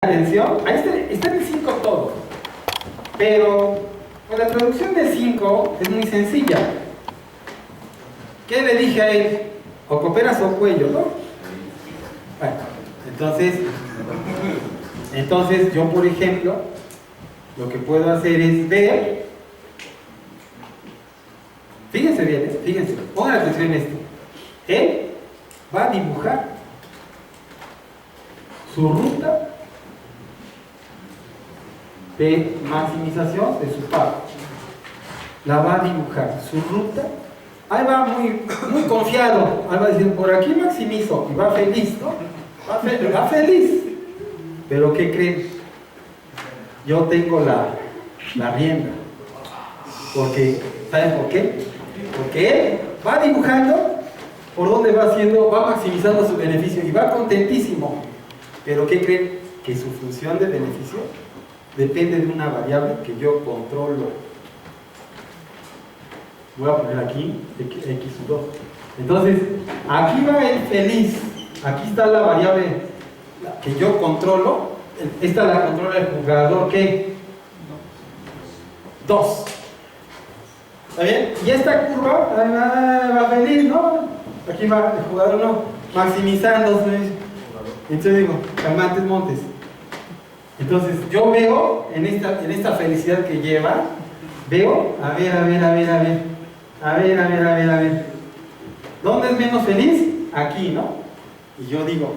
Atención, ahí está en el 5 todo, pero la traducción de 5 es muy sencilla. ¿Qué le dije a él? O cooperas o cuello, ¿no? Bueno, entonces yo, por ejemplo, lo que puedo hacer es ver. Fíjense bien, fíjense, pongan atención en esto. Él va a dibujar su ruta de maximización de su pago. La va a dibujar, su ruta. Ahí va muy confiado. Ahí va a decir, por aquí maximizo. Y va feliz, ¿no? Va feliz. Pero ¿qué creen? Yo tengo la rienda. Porque, ¿saben por qué? Porque él va dibujando por donde va haciendo, va maximizando su beneficio y va contentísimo. Pero ¿qué creen? Que su función de beneficio depende de una variable que yo controlo. Voy a poner aquí x2. Entonces, aquí va el feliz. Aquí está la variable que yo controlo. Esta la controla el jugador, ¿qué? 2. ¿Está bien? Y esta curva va feliz, ¿no? Aquí va el jugador 1 maximizándose. Entonces digo, calmantes montes. Entonces yo veo en esta felicidad que lleva, veo, a ver. ¿Dónde es menos feliz? Aquí, ¿no? Y yo digo,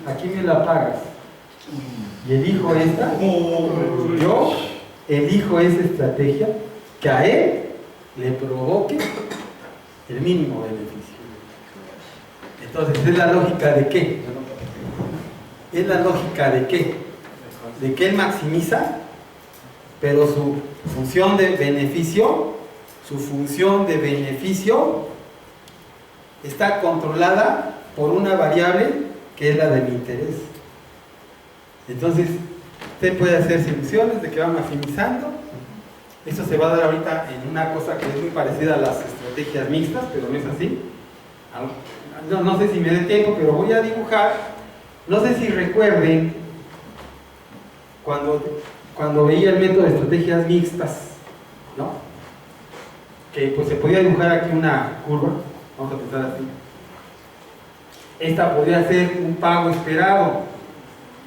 aquí me la pagas. Y elijo esta. Yo elijo esa estrategia que a él le provoque el mínimo beneficio. Entonces, ¿es la lógica de qué? ¿Es la lógica de qué? De que él maximiza, pero su función de beneficio está controlada por una variable que es la de mi interés. Entonces, usted puede hacer soluciones de que va maximizando. Eso se va a dar ahorita en una cosa que es muy parecida a las estrategias mixtas, pero no es así. No sé si me dé tiempo, pero voy a dibujar. No sé si recuerden cuando veía el método de estrategias mixtas, ¿no? Que pues se podía dibujar aquí una curva. Vamos a pensar así. Esta podría ser un pago esperado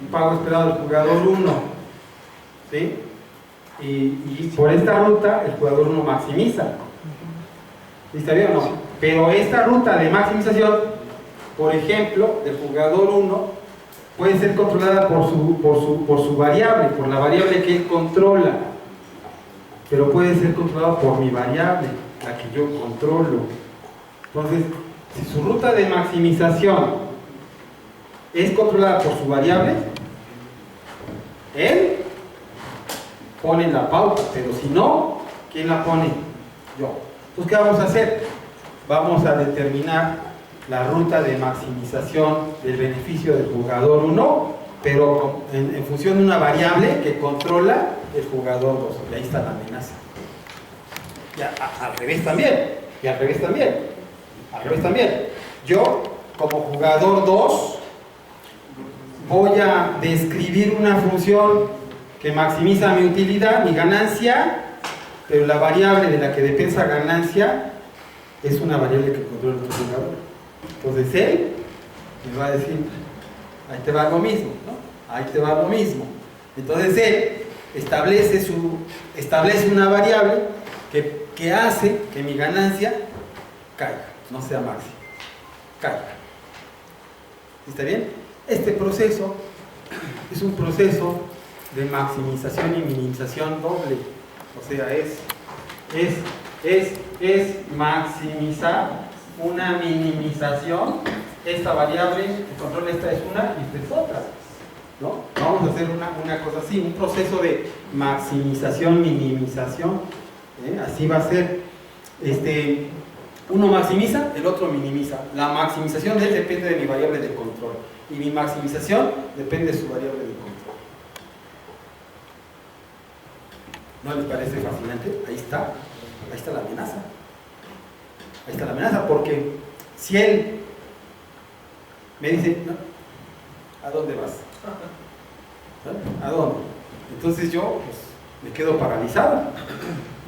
del jugador 1, ¿sí? Y por esta ruta el jugador 1 maximiza. ¿Está bien o no? Pero esta ruta de maximización, por ejemplo, del jugador 1, puede ser controlada por su variable, por la variable que él controla. Pero puede ser controlada por mi variable, la que yo controlo. Entonces, si su ruta de maximización es controlada por su variable, él pone la pauta, pero si no, ¿quién la pone? Yo. Entonces, ¿qué vamos a hacer? Vamos a determinar la ruta de maximización del beneficio del jugador 1, pero en función de una variable que controla el jugador 2. Y ahí está la amenaza. Ya, al revés también. Y al revés también. Al revés también. Yo, como jugador 2, voy a describir una función que maximiza mi utilidad, mi ganancia, pero la variable de la que depende esa ganancia es una variable que controla el otro jugador. Entonces él me va a decir, ahí te va lo mismo, ¿no? Ahí te va lo mismo. Entonces él establece una variable que hace que mi ganancia caiga, no sea máxima, caiga. ¿Está bien? Este proceso es un proceso de maximización y minimización doble. O sea, es maximizar una minimización. Esta variable que controla esta es una y esta es otra, ¿no? Vamos a hacer una cosa así, un proceso de maximización, minimización, así va a ser. Uno maximiza, el otro minimiza. La maximización de él depende de mi variable de control y mi maximización depende de su variable de control. ¿No les parece fascinante? Ahí está la amenaza. Ahí está la amenaza, porque si él me dice, no, ¿a dónde vas? ¿A dónde? Entonces yo pues, me quedo paralizado.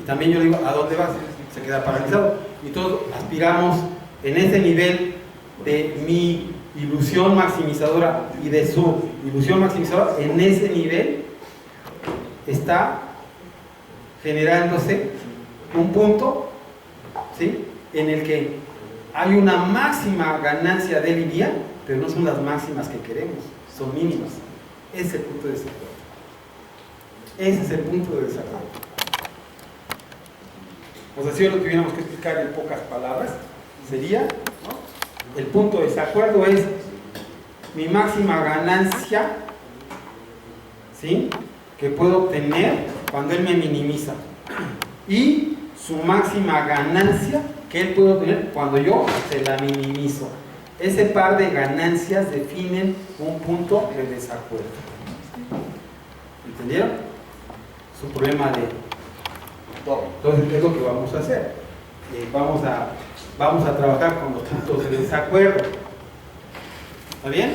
Y también yo digo, ¿a dónde vas? Se queda paralizado. Y todos aspiramos en ese nivel de mi ilusión maximizadora y de su ilusión maximizadora, en ese nivel está generándose un punto, ¿sí?, en el que hay una máxima ganancia de él y mía, pero no son las máximas que queremos, son mínimas. Ese es el punto de desacuerdo. Ese es el punto de desacuerdo. O sea, si lo tuviéramos que explicar en pocas palabras, sería, ¿no?, el punto de desacuerdo es mi máxima ganancia, ¿sí?, que puedo obtener cuando él me minimiza, y su máxima ganancia que él puede obtener cuando yo se la minimizo. Ese par de ganancias definen un punto de desacuerdo. ¿Entendieron? Es un problema de todo. Entonces, es lo que vamos a hacer. Vamos a trabajar con los puntos de desacuerdo. ¿Está bien?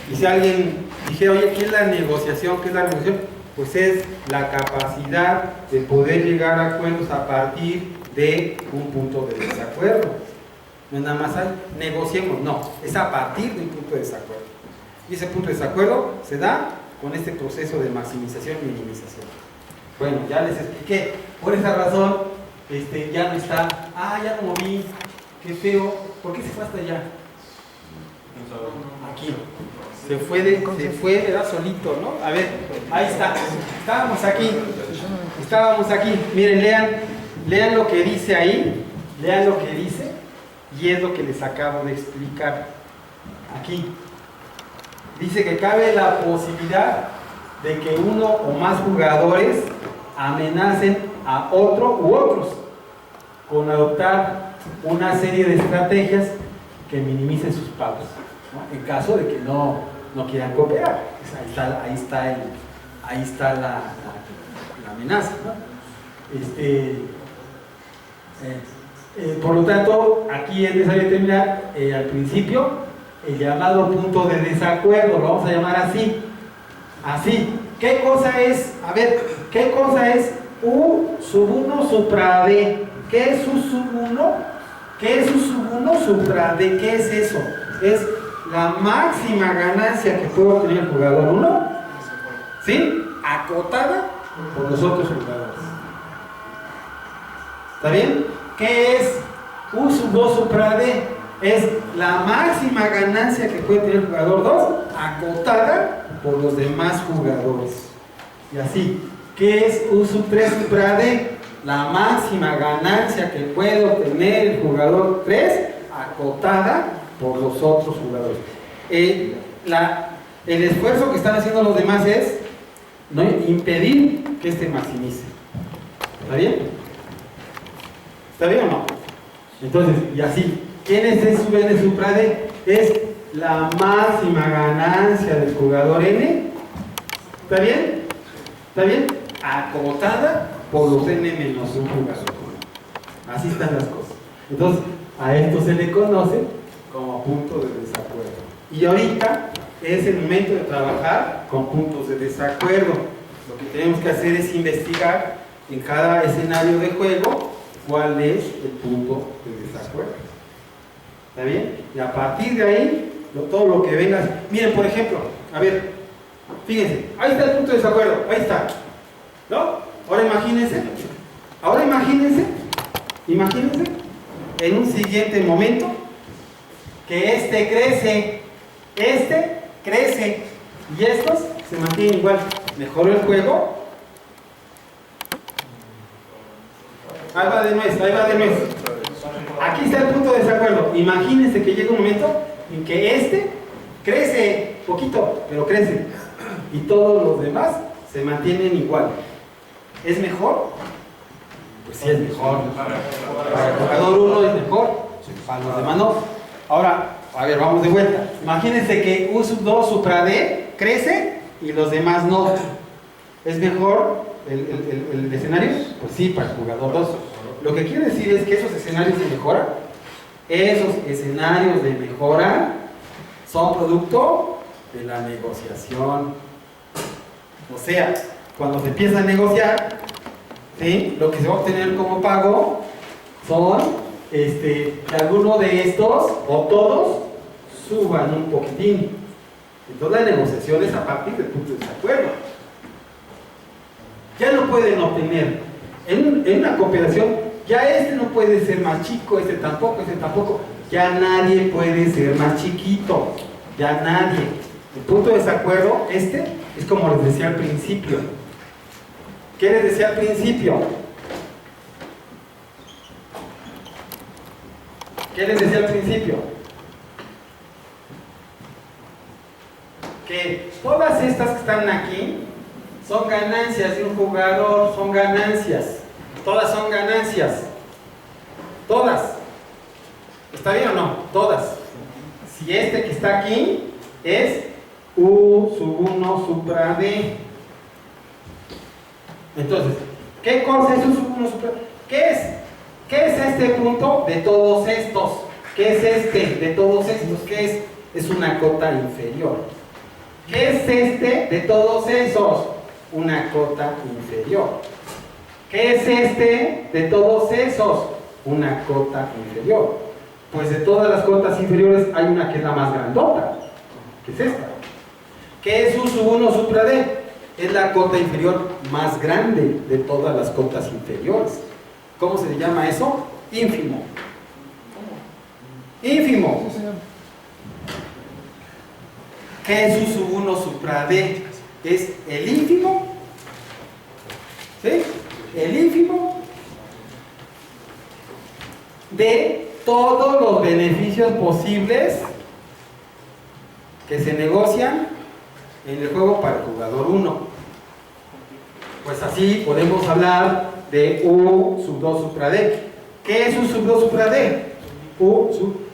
Y si alguien dijera, oye, ¿qué es la negociación? ¿Qué es la negociación? Pues es la capacidad de poder llegar a acuerdos a partir de un punto de desacuerdo. No es nada más hay, negociemos, no, es a partir de un punto de desacuerdo. Y ese punto de desacuerdo se da con este proceso de maximización y minimización. Bueno, ya les expliqué. Por esa razón, ya no está. Ah, ya lo moví. Qué feo. ¿Por qué se fue hasta allá? Aquí. Se fue, era solito, ¿no? A ver, ahí está. Estábamos aquí. Miren, lean lo que dice ahí. Lean lo que dice. Y es lo que les acabo de explicar. Aquí. Dice que cabe la posibilidad de que uno o más jugadores amenacen a otro u otros con adoptar una serie de estrategias que minimicen sus pagos, ¿no?, en caso de que no quieran cooperar. Pues ahí está la amenaza, ¿no? Por lo tanto, aquí es necesario determinar al principio el llamado punto de desacuerdo, lo vamos a llamar así. ¿Qué cosa es? A ver, ¿qué cosa es U sub 1 supra D? ¿Qué es U sub 1? ¿Qué es U sub 1 supra D? ¿Qué es eso? Es la máxima ganancia que puede obtener el jugador 1, ¿sí?, acotada por los otros jugadores. ¿Está bien? ¿Qué es U sub 2 supra D? Es la máxima ganancia que puede tener el jugador 2, acotada por los demás jugadores. Y así, ¿qué es U sub 3 supra D? La máxima ganancia que puede obtener el jugador 3, acotada por los otros jugadores. El esfuerzo que están haciendo los demás es no impedir que este maximice. ¿Está bien? ¿Está bien o no? Entonces, y así, ¿quién es el sub n supra d? Es la máxima ganancia del jugador n. ¿Está bien? ¿Está bien? Acotada por los n menos un jugador. Así están las cosas. Entonces, a esto se le conoce como punto de desacuerdo. Y ahorita es el momento de trabajar con puntos de desacuerdo. Lo que tenemos que hacer es investigar en cada escenario de juego cuál es el punto de desacuerdo. ¿Está bien? Y a partir de ahí, todo lo que venga. Miren, por ejemplo, a ver, fíjense, ahí está el punto de desacuerdo, ahí está, ¿no? Ahora imagínense en un siguiente momento que este crece y estos se mantienen igual. Mejoró el juego. Ahí va de nuez. Aquí está el punto de desacuerdo. Imagínense que llega un momento en que este crece poquito, pero crece. Y todos los demás se mantienen igual. ¿Es mejor? Pues sí es mejor. Para el jugador 1 es mejor, para los demás no. Ahora, a ver, vamos de vuelta. Imagínense que U sub 2 supra D crece y los demás no. ¿Es mejor el escenario? Pues sí, para el jugador 2. Lo que quiere decir es que esos escenarios de mejora son producto de la negociación. O sea, cuando se empieza a negociar, ¿sí?, lo que se va a obtener como pago son que alguno de estos o todos suban un poquitín. Entonces la negociación es a partir del punto de desacuerdo. Ya no pueden obtener en una cooperación, ya no puede ser más chico, tampoco, ya nadie puede ser más chiquito, ya nadie. El punto de desacuerdo, es como les decía al principio. ¿Qué les decía al principio? ¿Qué les decía al principio? Que todas estas que están aquí son ganancias de un jugador, son ganancias. Todas son ganancias. Todas. ¿Está bien o no? Todas. Si que está aquí es U sub 1 supra D. Entonces, ¿qué cosa es U sub 1 supra D? ¿Qué es? ¿Qué es este punto de todos estos? ¿Qué es de todos estos? ¿Qué es? Es una cota inferior. ¿Qué es de todos esos? Una cota inferior. ¿Qué es de todos esos? Una cota inferior. Pues de todas las cotas inferiores hay una que es la más grandota, que es esta. ¿Qué es U sub 1 supra D? Es la cota inferior más grande de todas las cotas inferiores. ¿Cómo se le llama eso? Ínfimo. Ínfimo. ¿Qué es U sub 1 supra D? Es el ínfimo. ¿Sí? El ínfimo de todos los beneficios posibles que se negocian en el juego para el jugador 1. Pues así podemos hablar de U sub 2 supra D. ¿Qué es U sub 2 supra D?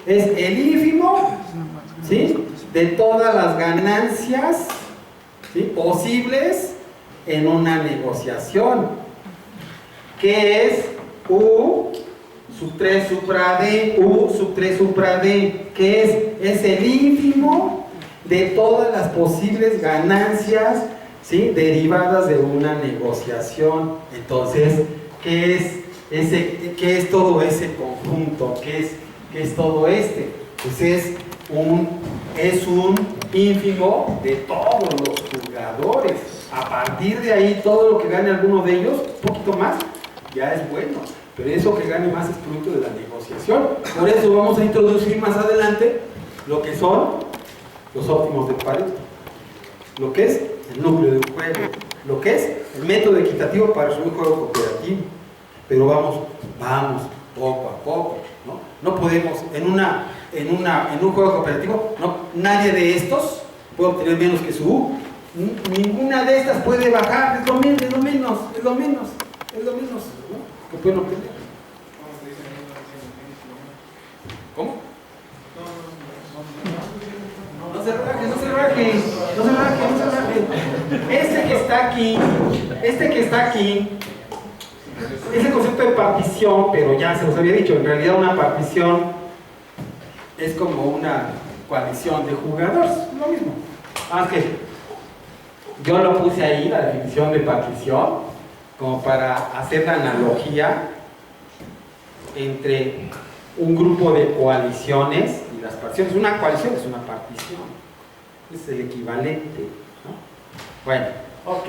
Es el ínfimo, ¿sí?, de todas las ganancias, ¿sí?, posibles en una negociación. ¿Qué es U sub 3 supra D? U sub 3 supra D. ¿Qué es? Es el ínfimo de todas las posibles ganancias, ¿sí?, derivadas de una negociación. Entonces, ¿qué es todo ese conjunto? ¿Qué es todo Pues es un ínfimo de todos los jugadores. A partir de ahí, todo lo que gane alguno de ellos, un poquito más, ya es bueno. Pero eso que gane más es producto de la negociación. Por eso vamos a introducir más adelante lo que son los óptimos de Pareto, lo que es el núcleo de un juego, lo que es el método equitativo para un juego cooperativo. Pero vamos poco a poco, ¿no? No podemos, en un juego cooperativo, nadie de estos puede obtener menos que su U. Ninguna de estas puede bajar, es lo menos, ¿no?, que pueden obtener. ¿Cómo? No se raje. Este que está aquí, es el concepto de partición, pero ya se los había dicho, en realidad una partición es como una coalición de jugadores, lo mismo. Aunque yo lo puse ahí, la definición de partición, como para hacer la analogía entre un grupo de coaliciones y las particiones. Una coalición es una partición, es el equivalente, ¿no? Bueno, ok.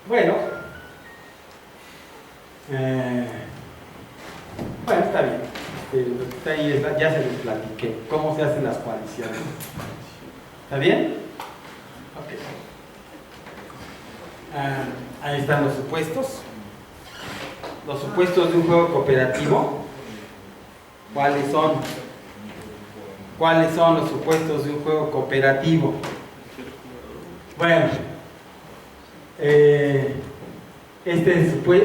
Bueno, está bien. Ya se les platiqué cómo se hacen las coaliciones. ¿Está bien? Ok. Ahí están los supuestos. Los supuestos de un juego cooperativo. ¿Cuáles son? ¿Cuáles son los supuestos de un juego cooperativo? Bueno,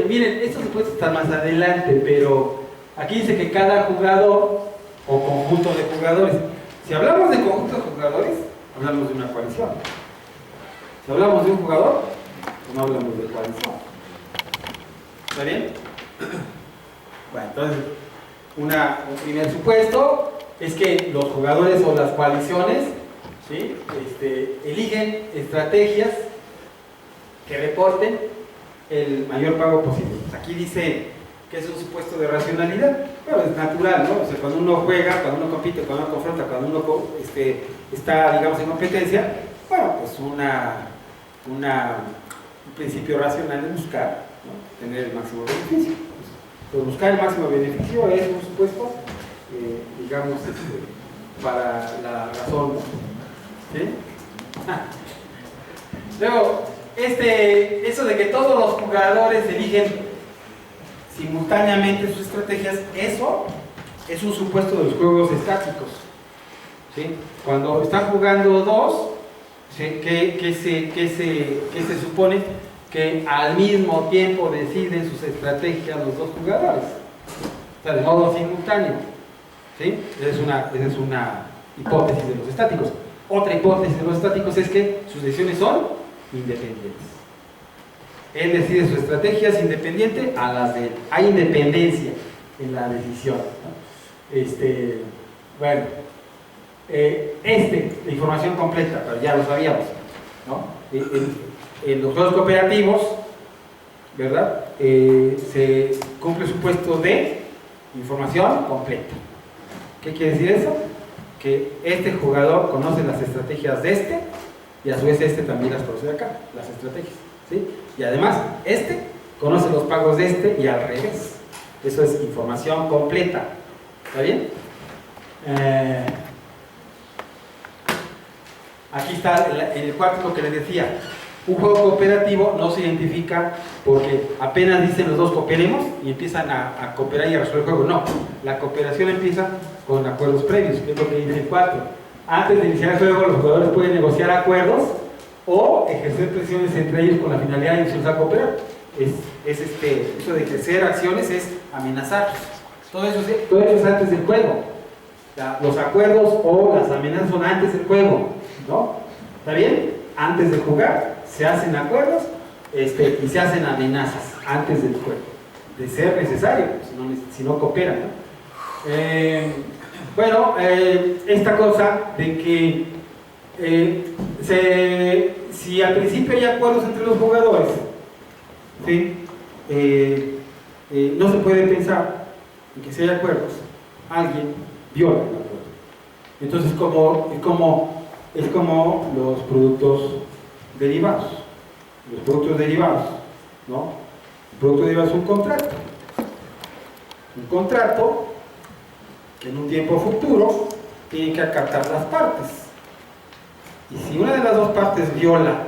miren, estos supuestos están más adelante, pero aquí dice que cada jugador o conjunto de jugadores. Si hablamos de conjunto de jugadores, hablamos de una coalición. Si hablamos de un jugador, no hablamos de coalición. ¿Está bien? Bueno, entonces, un primer supuesto es que los jugadores o las coaliciones ¿sí? Eligen estrategias que reporten el mayor pago posible. Aquí dice que es un supuesto de racionalidad. Bueno, es natural, ¿no? O sea, cuando uno juega, cuando uno compite, cuando uno confronta, cuando uno está, digamos, en competencia, bueno, pues un principio racional es buscar, ¿no?, tener el máximo beneficio. Pues buscar el máximo beneficio es un supuesto, digamos, para la razón, ¿sí? Luego, eso de que todos los jugadores eligen simultáneamente sus estrategias, eso es un supuesto de los juegos estáticos, ¿sí? Cuando están jugando dos, ¿sí?, ¿qué se supone? Que al mismo tiempo deciden sus estrategias los dos jugadores, o sea, de modo simultáneo, ¿sí? Esa es una hipótesis de los estáticos. Otra hipótesis de los estáticos es que sus decisiones son independientes. Él decide sus estrategias independiente a las de él. Hay independencia en la decisión, ¿no? Bueno, la información completa, pero ya lo sabíamos, ¿no? En los juegos cooperativos, ¿verdad? Se cumple el supuesto de información completa. ¿Qué quiere decir eso? Que este jugador conoce las estrategias de este y a su vez este también las conoce de acá, las estrategias, ¿sí? Y además, este conoce los pagos de este y al revés. Eso es información completa. ¿Está bien? Aquí está el cuarto, lo que les decía. Un juego cooperativo no se identifica porque apenas dicen los dos cooperemos y empiezan a cooperar y a resolver el juego. No, la cooperación empieza con acuerdos previos, que es lo que dice el 4. Antes de iniciar el juego, los jugadores pueden negociar acuerdos o ejercer presiones entre ellos con la finalidad de inducirlos a cooperar. Eso de ejercer acciones es amenazarlos. Todo eso es antes del juego. Los acuerdos o las amenazas son antes del juego, ¿no? ¿Está bien? Antes de jugar se hacen acuerdos y se hacen amenazas antes del juego, de ser necesario, si no cooperan, ¿no? Bueno, esta cosa de que si al principio hay acuerdos entre los jugadores, ¿sí? No se puede pensar en que si hay acuerdos, alguien viola el acuerdo. Entonces, es como los productos derivados. Los productos derivados, ¿no? El producto derivado es un contrato. Un contrato que en un tiempo futuro tiene que acatar las partes. Y si una de las dos partes viola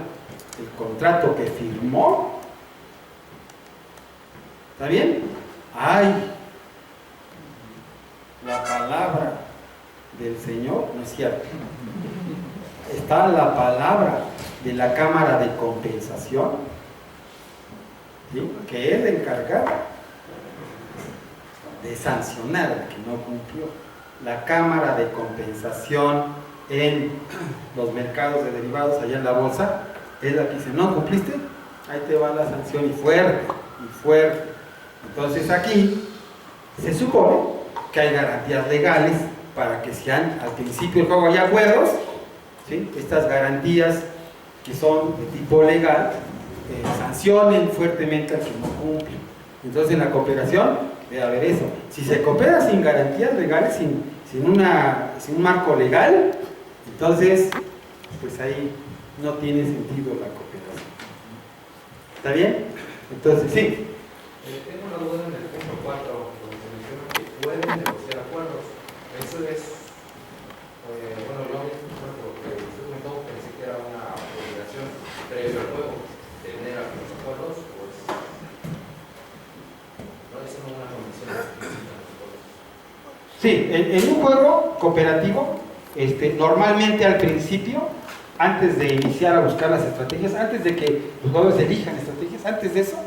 el contrato que firmó, ¿está bien? ¡Ay! La palabra del Señor no es cierto. Está la palabra de la Cámara de Compensación, ¿sí?, que es la encargada de sancionar al que no cumplió. La Cámara de Compensación en los mercados de derivados allá en la bolsa es la que dice: no cumpliste, ahí te va la sanción, y fuerte, y fuerte. Entonces aquí se supone que hay garantías legales para que si al principio del juego hay acuerdos, ¿sí?, estas garantías que son de tipo legal sancionen fuertemente al que no cumple. Entonces en la cooperación debe haber eso. Si se coopera sin garantías legales, sin un marco legal, entonces pues ahí no tiene sentido la cooperación. ¿Está bien? Entonces sí. Tengo una duda en el punto 4, donde se menciona que pueden negociar acuerdos. Eso es, bueno, yo porque usted comentó, pensé que era una obligación previo al juego, tener algunos acuerdos, pues no es una condición. Sí, en un juego cooperativo, normalmente al principio, antes de iniciar a buscar las estrategias, antes de que los jugadores elijan estrategias, antes de eso,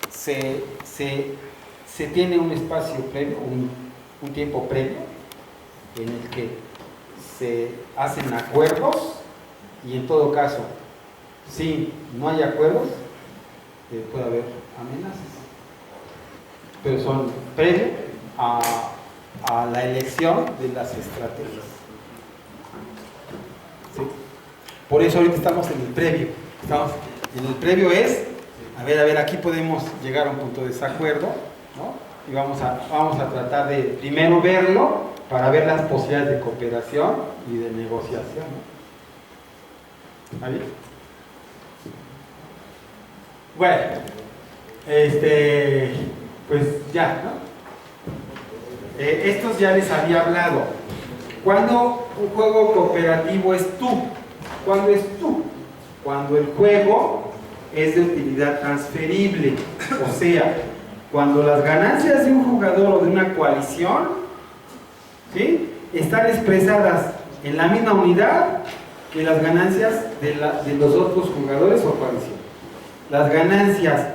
se tiene un espacio previo, un tiempo previo, en el que se hacen acuerdos, y en todo caso, si no hay acuerdos, puede haber amenazas, pero son previos a la elección de las estrategias. Por eso ahorita estamos en el previo. Estamos en el previo es, a ver, aquí podemos llegar a un punto de desacuerdo, ¿no? Y vamos a tratar de primero verlo para ver las posibilidades de cooperación y de negociación, ¿no? ¿Está bien? Bueno, pues ya, ¿no? Estos ya les había hablado. Cuando un juego cooperativo es tú, ¿cuándo es tú? Cuando el juego es de utilidad transferible, o sea, cuando las ganancias de un jugador o de una coalición, ¿sí?, están expresadas en la misma unidad que las ganancias de los otros jugadores o coalición. Las ganancias,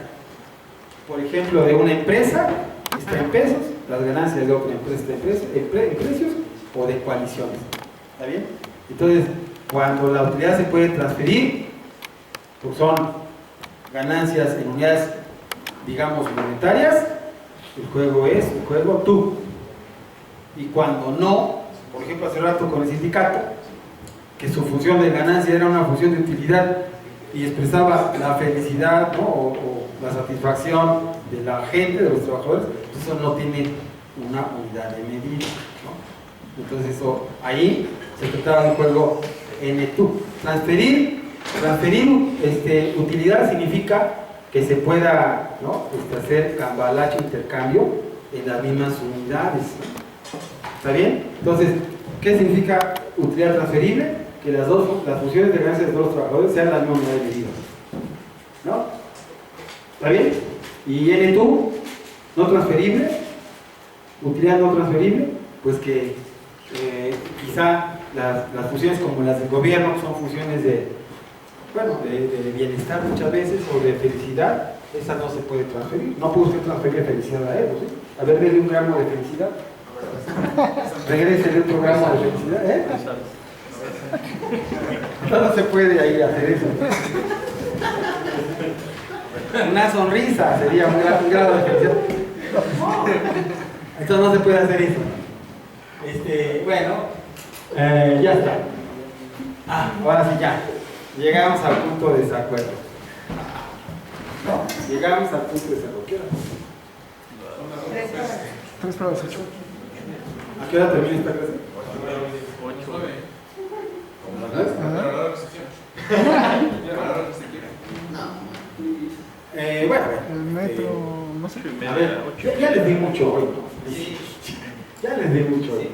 por ejemplo, de una empresa está en pesos, las ganancias de otra empresa está en precios o de coaliciones. ¿Está bien? Entonces, cuando la utilidad se puede transferir, pues son ganancias en unidades, digamos, monetarias, el juego es un juego tú. Y cuando no, por ejemplo, hace rato con el sindicato, que su función de ganancia era una función de utilidad y expresaba la felicidad, ¿no?, o la satisfacción de la gente, de los trabajadores, pues eso no tiene una unidad de medida, ¿no? Entonces eso, ahí se trataba de un juego N2. Transferir utilidad significa que se pueda, ¿no?, hacer cambalache, intercambio en las mismas unidades, ¿no? ¿Está bien? Entonces, ¿qué significa utilidad transferible? Que las funciones de ganancia de todos los trabajadores sean la misma unidad de medida, ¿no? ¿Está bien? Y N2, no transferible, utilidad no transferible, pues que quizá las funciones como las del gobierno, que son funciones de bienestar muchas veces, o de felicidad, esa no se puede transferir. No puede usted transferir felicidad a él, ¿sí? A ver, denle un gramo de felicidad. Regrese otro gramo de felicidad, ¿eh? No se puede ahí hacer eso. Una sonrisa sería un grado de felicidad. Entonces no se puede hacer eso. Bueno, ya está. Ahora sí ya. Llegamos al punto de desacuerdo. Llegamos al punto de desacuerdo. ¿Qué hora? 3 para las 8. ¿A qué hora termina esta clase? 8. Bueno, El metro, no sé. a ver, ya les di mucho hoy, ¿no? Ya les di mucho hoy.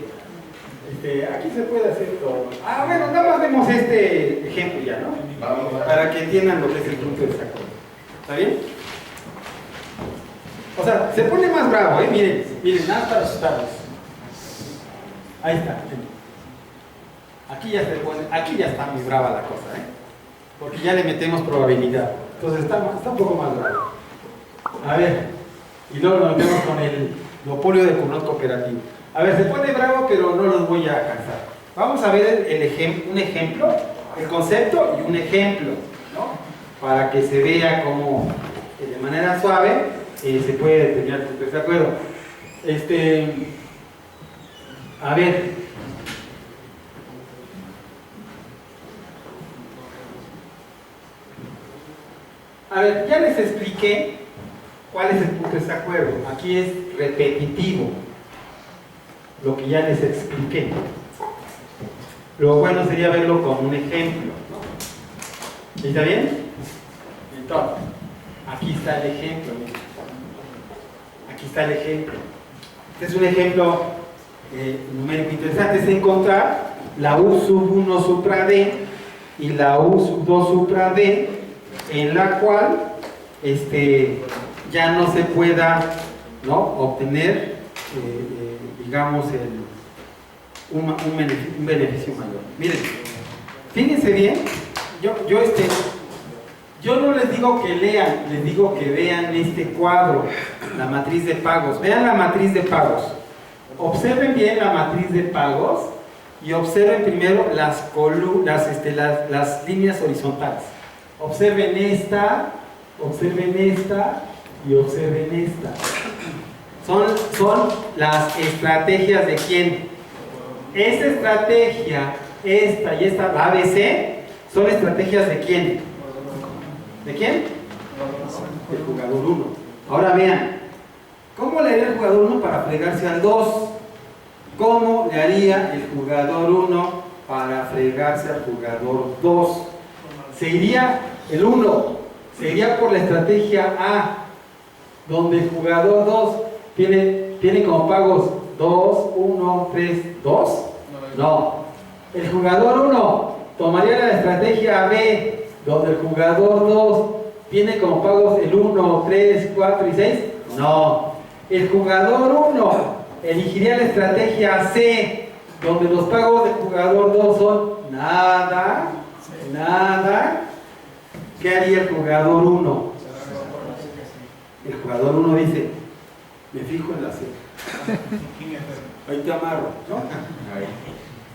Aquí se puede hacer todo. Bueno, nada más vemos este ejemplo ya, ¿no? Para que entiendan lo que es el punto de desacuerdo. ¿Está bien? O sea, se pone más bravo, ¿eh? Miren, nada para asustarlos. Ahí está. Aquí ya está muy brava la cosa, ¿eh? Porque ya le metemos probabilidad. Entonces está un poco más bravo. A ver, y luego nos metemos con el monopolio de control cooperativo. A ver, se pone bravo, pero no los voy a cansar. Vamos a ver un ejemplo, el concepto y un ejemplo, ¿no? Para que se vea cómo de manera suave se puede determinar el punto de acuerdo. A ver. Ya les expliqué cuál es el punto de desacuerdo. Aquí es repetitivo lo que ya les expliqué. Lo bueno sería verlo con un ejemplo, ¿no? ¿Está bien? Entonces, aquí está el ejemplo. Aquí está el ejemplo. Este es un ejemplo numérico interesante. Es encontrar la U sub 1 supra D y la U sub 2 supra D, en la cual ya no se pueda, ¿no?, obtener digamos un beneficio mayor. Miren, fíjense bien, yo no les digo que lean, les digo que vean este cuadro, la matriz de pagos. Vean la matriz de pagos, observen bien la matriz de pagos y observen primero las líneas horizontales. Observen esta y observen esta. Son las estrategias de quién. Esta estrategia, esta y esta, la ABC, ¿Son estrategias de quién? ¿De quién? Del jugador 1. Ahora vean, ¿cómo le haría el jugador 1 para fregarse al 2? ¿Cómo le haría el jugador 1 para fregarse al jugador 2? Se iría el 1, se iría por la estrategia A, donde el jugador 2 tiene como pagos 2, 1, 3, 2. No, el jugador 1 tomaría la estrategia B, donde el jugador 2 tiene como pagos el 1, 3, 4 y 6. No, el jugador 1 elegiría la estrategia C, donde los pagos del jugador 2 son nada. ¿Qué haría el jugador 1? El jugador 1 dice, me fijo en la C. Ahí te amarro, ¿no?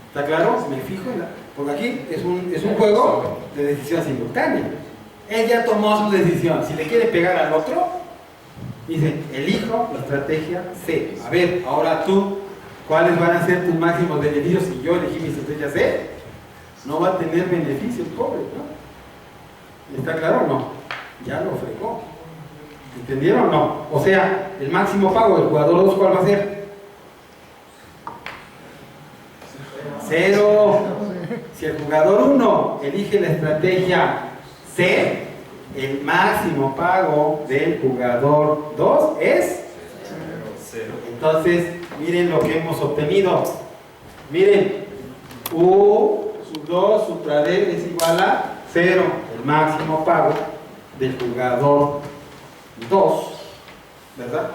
¿Está claro? Me fijo en la... Porque aquí es un juego de decisión simultánea. Él ya tomó su decisión. Si le quiere pegar al otro, dice, elijo la estrategia C. A ver, ahora tú, ¿cuáles van a ser tus máximos beneficios si yo elegí mi estrategia C? No va a tener beneficios, pobre, ¿no? ¿Está claro o no? Ya lo fregó. ¿Entendieron o no? O sea, el máximo pago del jugador 2, ¿cuál va a ser? 0. Si el jugador 1 elige la estrategia C, el máximo pago del jugador 2 es 0. Entonces, miren lo que hemos obtenido. Miren, U sub 2 supra D es igual a 0, el máximo pago del jugador 2, ¿verdad?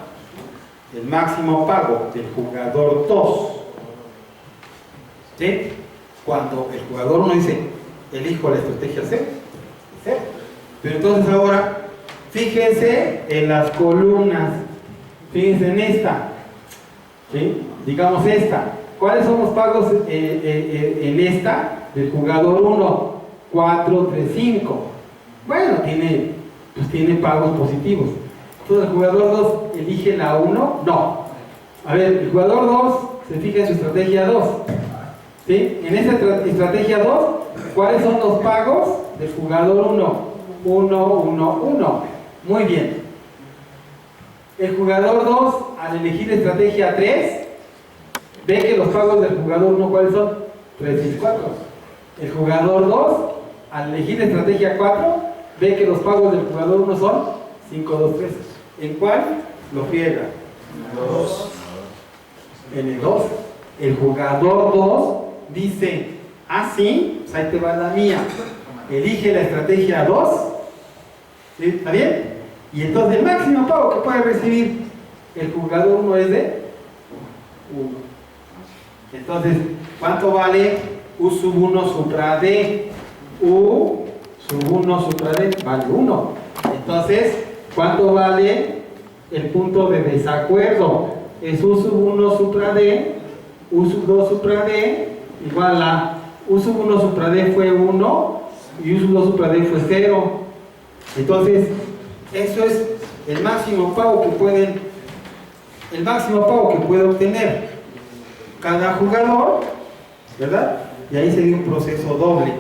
El máximo pago del jugador 2. ¿Sí? Cuando el jugador 1 dice, elijo la estrategia C, ¿sí? Pero entonces ahora, fíjense en las columnas, fíjense en esta, ¿sí? Digamos esta. ¿Cuáles son los pagos en esta del jugador 1? 4, 3, 5. Bueno, tiene pagos positivos. Entonces el jugador 2 elige la 1, no. A ver, el jugador 2 se fija en su estrategia 2. ¿Sí? En esa estrategia 2, ¿cuáles son los pagos del jugador 1? 1, 1, 1. Muy bien. El jugador 2, al elegir la estrategia 3, ve que los pagos del jugador 1, ¿cuáles son? 3, 6, 4. El jugador 2, al elegir la estrategia 4, ve que los pagos del jugador 1 son 5, 2, 3. ¿En cuál lo friega? 2. En el 2. El jugador 2 dice, sí, pues ahí te va la mía. Elige la estrategia 2. ¿Sí? ¿Está bien? Y entonces el máximo pago que puede recibir el jugador 1 es de 1. Entonces, ¿cuánto vale U sub 1 supra D? U sub 1 supra D vale 1. Entonces, ¿cuánto vale el punto de desacuerdo? Es U sub 1 supra D, U sub 2 supra D, igual a U sub 1 supra D fue 1 y U sub 2 supra D fue 0. Entonces, eso es el máximo pago que puede obtener cada jugador, ¿verdad? Y ahí sería un proceso doble.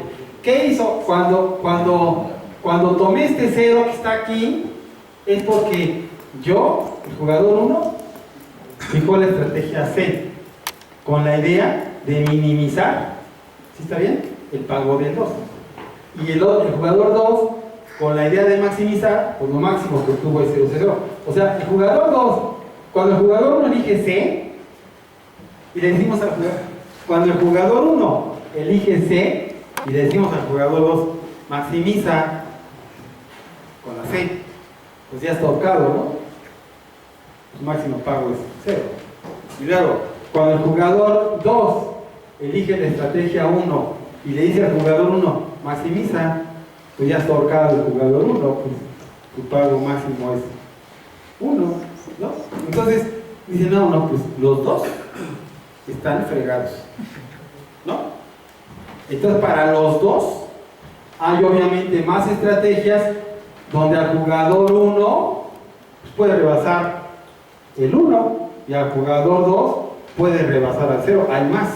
¿Qué hizo? Cuando tomé este 0 que está aquí, es porque yo, el jugador 1, fijó la estrategia C, con la idea de minimizar, ¿sí está bien?, el pago del 2. Y el jugador 2, con la idea de maximizar, pues lo máximo que obtuvo es 0, 0. O sea, el jugador 2, cuando el jugador 1 elige C, y le decimos al jugador, cuando el jugador 1 elige C, y le decimos al jugador 2, maximiza con la C, pues ya está ahorcado, ¿no? Su máximo pago es 0. Y luego, cuando el jugador 2 elige la estrategia 1 y le dice al jugador 1, maximiza, pues ya está ahorcado el jugador 1, pues su pago máximo es 1, ¿no? Entonces, dice, no, pues los dos están fregados, ¿no? Entonces, para los dos, hay obviamente más estrategias donde al jugador 1 pues puede rebasar el 1 y al jugador 2 puede rebasar al 0. Hay más,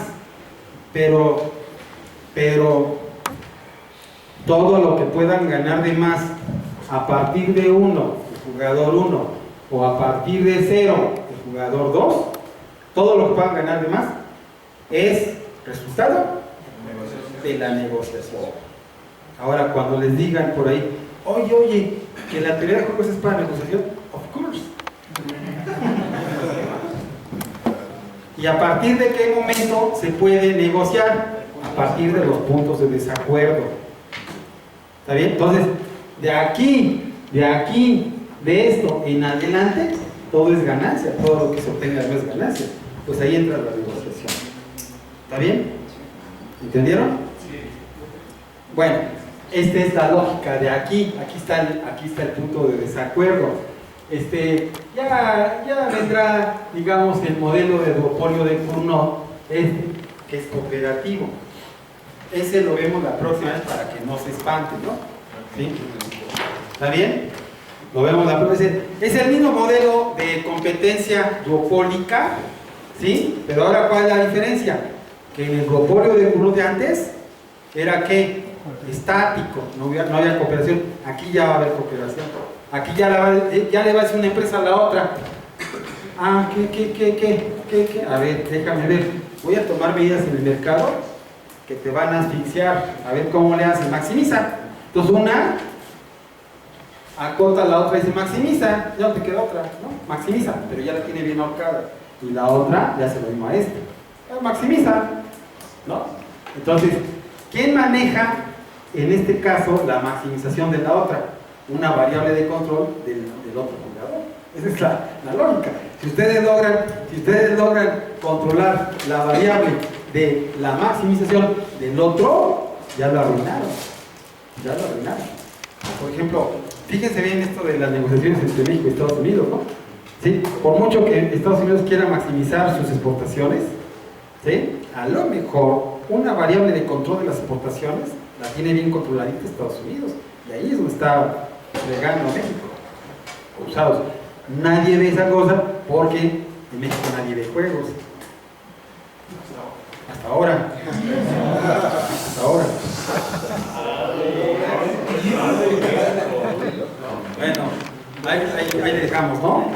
pero todo lo que puedan ganar de más a partir de 1, el jugador 1, o a partir de 0, el jugador 2, todo lo que puedan ganar de más es resultado de la negociación. Ahora, cuando les digan por ahí, oye, que la teoría de juegos es para negociación, of course. ¿Y a partir de qué momento se puede negociar? A partir de los puntos de desacuerdo. ¿Está bien? Entonces, de esto en adelante, todo es ganancia, todo lo que se obtenga no es ganancia. Pues ahí entra la negociación. ¿Está bien? ¿Entendieron? Sí. Bueno, esta es la lógica de aquí está el punto de desacuerdo. Ya vendrá, digamos, el modelo de duopolio de Cournot, que es cooperativo. Ese lo vemos la próxima vez para que no se espante, ¿no? ¿Sí? ¿Está bien? Lo vemos la próxima vez. Es el mismo modelo de competencia duopólica, ¿sí? Pero ahora, ¿cuál es la diferencia? Que en el duopolio de Cournot de antes era ¿qué? Estático, no había cooperación. Aquí ya va a haber cooperación. Aquí ya le va a decir una empresa a la otra. Ah, ¿qué? A ver, déjame ver. Voy a tomar medidas en el mercado que te van a asfixiar. A ver cómo le hacen. Maximiza. Entonces una acota a la otra y dice maximiza. Ya no te queda otra, ¿no? Maximiza, pero ya la tiene bien ahorcada. Y la otra ya se lo mismo a este. Maximiza, ¿no? Entonces, ¿quién maneja en este caso la maximización de la otra? Una variable de control del otro jugador. Esa es la lógica. Si ustedes logran controlar la variable de la maximización del otro, ya lo arruinaron. Por ejemplo, fíjense bien esto de las negociaciones entre México y Estados Unidos, ¿no? ¿Sí? Por mucho que Estados Unidos quiera maximizar sus exportaciones, ¿sí? A lo mejor una variable de control de las exportaciones la tiene bien controladita Estados Unidos, y ahí es donde está fregando a México. Usados. Nadie ve esa cosa porque en México nadie ve juegos. Hasta ahora. Bueno, ahí le dejamos, ¿no?